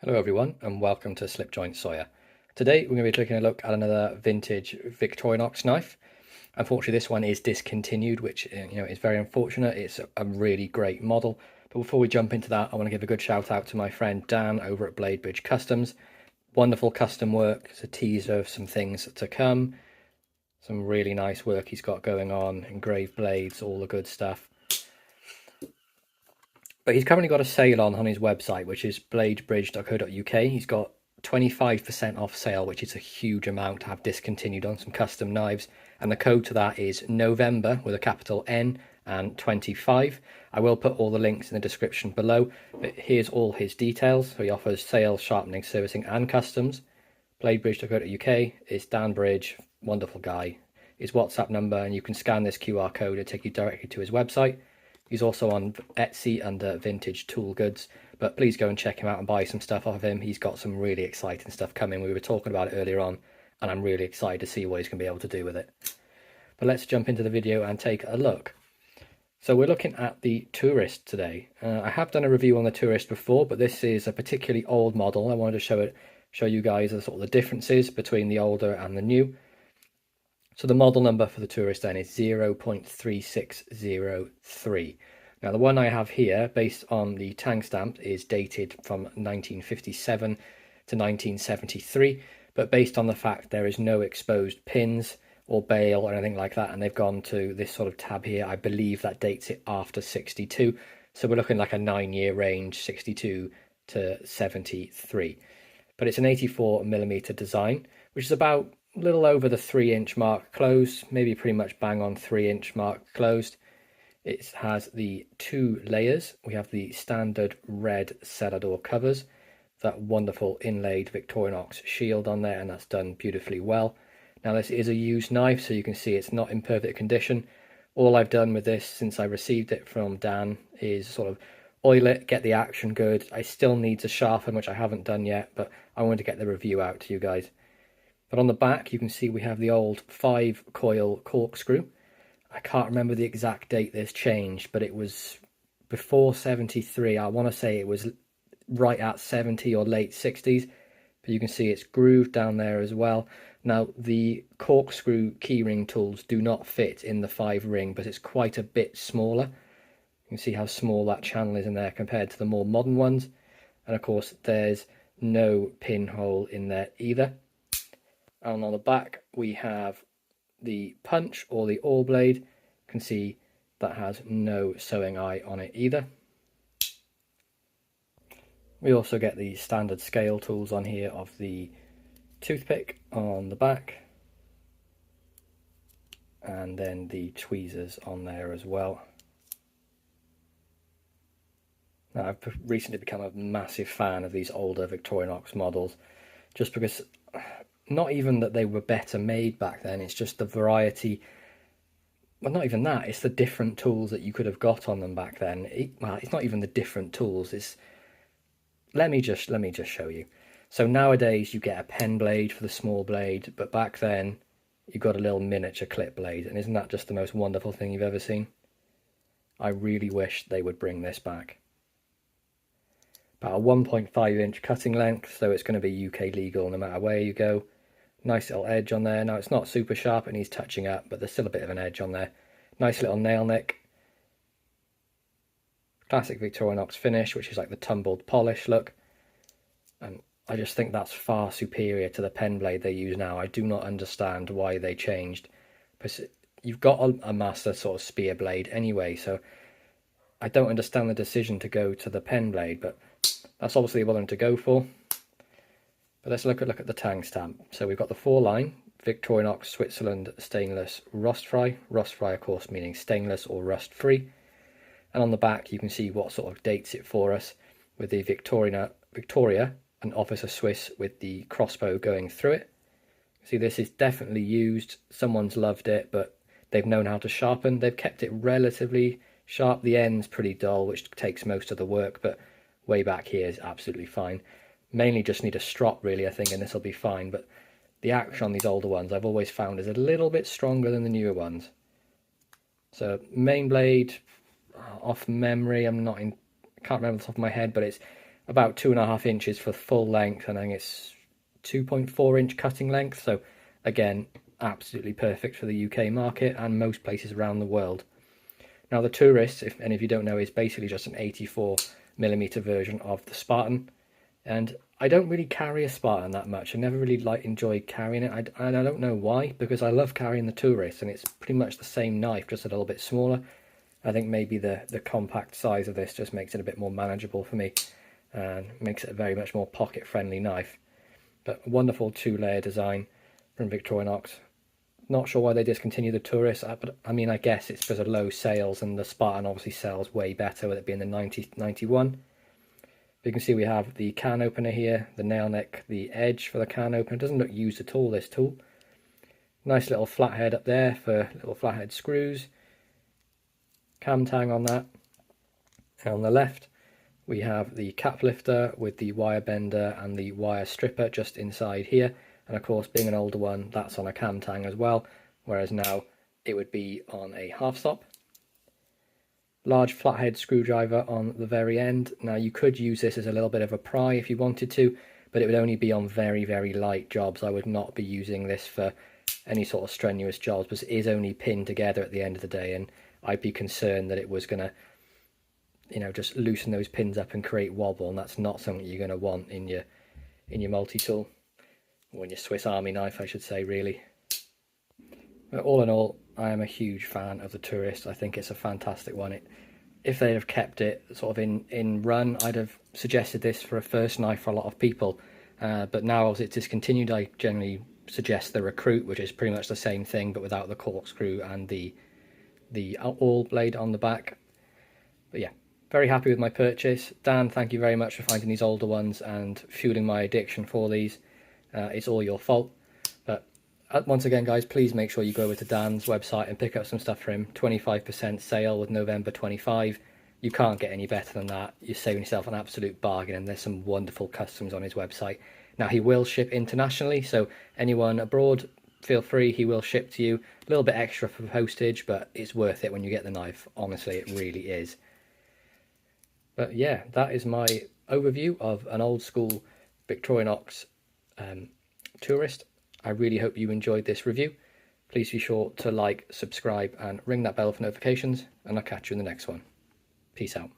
Hello everyone and welcome to Slipjoint Sawyer. Today we're going to be taking a look at another vintage Victorinox knife. Unfortunately this one is discontinued, which is very unfortunate. It's a really great model. But before we jump into that, I want to give a good shout out to my friend Dan over at Blade Bridge Customs. Wonderful custom work. It's a teaser of some things to come. Some really nice work he's got going on, engraved blades, all the good stuff. But he's currently got a sale on his website, which is bladebridge.co.uk. He's got 25% off sale, which is a huge amount to have discontinued on some custom knives. And the code to that is November with a capital N and 25. I will put all the links in the description below, but here's all his details. So he offers sales, sharpening, servicing and customs. Bladebridge.co.uk is Dan Bridge, wonderful guy. His WhatsApp number, and you can scan this QR code and take you directly to his website. He's also on Etsy under Vintage Tool Goods, but please go and check him out and buy some stuff off of him. He's got some really exciting stuff coming. We were talking about it earlier on, and I'm really excited to see what he's going to be able to do with it. But let's jump into the video and take a look. So we're looking at the Tourist today. I have done a review on the Tourist before, but this is a particularly old model. I wanted to show you guys the sort of the differences between the older and the new. So the model number for the Tourist then is 0.3603. Now the one I have here, based on the tang stamp, is dated from 1957 to 1973, but based on the fact there is no exposed pins or bail or anything like that, and they've gone to this sort of tab here, I believe that dates it after 62. So we're looking like a 9-year range, 62 to 73. But it's an 84mm design, which is about a little over the 3-inch mark closed, maybe pretty much bang on 3-inch mark closed. It has the 2 layers. We have the standard red Cellidor covers, that wonderful inlaid Victorinox shield on there, and that's done beautifully well. Now this is a used knife, so you can see it's not in perfect condition. All I've done with this since I received it from Dan is sort of oil it, get the action good. I still need to sharpen, which I haven't done yet, but I wanted to get the review out to you guys. But on the back, you can see we have the old 5-coil corkscrew. I can't remember the exact date this changed, but it was before 73. I want to say it was right at 70 or late 60s. But you can see it's grooved down there as well. Now, the corkscrew keyring tools do not fit in the 5-ring, but it's quite a bit smaller. You can see how small that channel is in there compared to the more modern ones. And of course, there's no pinhole in there either. And on the back we have the punch or the awl blade. You can see that has no sewing eye on it either. We also get the standard scale tools on here of the toothpick on the back, and then the tweezers on there as well. Now I've recently become a massive fan of these older Victorinox models, just because not even that they were better made back then, it's just the variety. Well, not even that, it's the different tools that you could have got on them back then. Well, it's not even the different tools, it's let me just show you. So nowadays you get a pen blade for the small blade, but back then you got a little miniature clip blade, and isn't that just the most wonderful thing you've ever seen? I really wish they would bring this back. About a 1.5-inch cutting length, so it's going to be UK legal no matter where you go. Nice little edge on there. Now it's not super sharp, it needs touching up, but there's still a bit of an edge on there. Nice little nail nick. Classic Victorinox finish, which is like the tumbled polish look. And I just think that's far superior to the pen blade they use now. I do not understand why they changed. Because you've got a master sort of spear blade anyway, so I don't understand the decision to go to the pen blade, but that's obviously what I'm to go for. But let's look at the tang stamp. So we've got the 4-line Victorinox Switzerland stainless rust free. Rust free, of course, meaning stainless or rust free. And on the back, you can see what sort of dates it for us with the Victoria, an Officer Swiss with the crossbow going through it. See, this is definitely used. Someone's loved it, but they've known how to sharpen. They've kept it relatively sharp. The end's pretty dull, which takes most of the work, but way back here is absolutely fine. Mainly just need a strop really, I think, and this will be fine, but the action on these older ones I've always found is a little bit stronger than the newer ones. So main blade, off memory, can't remember off the top of my head, but it's about 2.5 inches for full length, and I think it's 2.4 inch cutting length. So again, absolutely perfect for the UK market and most places around the world. Now the Tourist, if any of you don't know, is basically just an 84mm version of the Spartan, and I don't really carry a Spartan that much. I never really enjoyed carrying it, and I don't know why, because I love carrying the Tourist, and it's pretty much the same knife, just a little bit smaller. I think maybe the compact size of this just makes it a bit more manageable for me, and makes it a very much more pocket-friendly knife. But wonderful 2-layer design from Victorinox. Not sure why they discontinued the Tourist, but I mean, I guess it's because of low sales, and the Spartan obviously sells way better with it being the 9091. You can see we have the can opener here, the nail neck, the edge for the can opener. It doesn't look used at all, this tool. Nice little flathead up there for little flathead screws. Cam tang on that. And on the left, we have the cap lifter with the wire bender and the wire stripper just inside here. And of course, being an older one, that's on a cam tang as well, whereas now it would be on a half stop. Large flathead screwdriver on the very end. Now you could use this as a little bit of a pry if you wanted to, but it would only be on very, very light jobs. I would not be using this for any sort of strenuous jobs, because it is only pinned together at the end of the day, and I'd be concerned that it was going to, you know, just loosen those pins up and create wobble, and that's not something you're going to want in your multi-tool, or in your Swiss Army knife, I should say, really. But all in all, I am a huge fan of the Tourist. I think it's a fantastic one. If they'd have kept it sort of in run, I'd have suggested this for a first knife for a lot of people. But now as it's discontinued, I generally suggest the Recruit, which is pretty much the same thing, but without the corkscrew and the awl blade on the back. But yeah, very happy with my purchase. Dan, thank you very much for finding these older ones and fueling my addiction for these. It's all your fault. But once again, guys, please make sure you go over to Dan's website and pick up some stuff for him. 25% sale with November 25. You can't get any better than that. You're saving yourself an absolute bargain, and there's some wonderful customs on his website. Now, he will ship internationally, so anyone abroad, feel free. He will ship to you. A little bit extra for postage, but it's worth it when you get the knife. Honestly, it really is. But yeah, that is my overview of an old school Victorinox Tourist. I really hope you enjoyed this review. Please be sure to like, subscribe, and ring that bell for notifications, and I'll catch you in the next one. Peace out.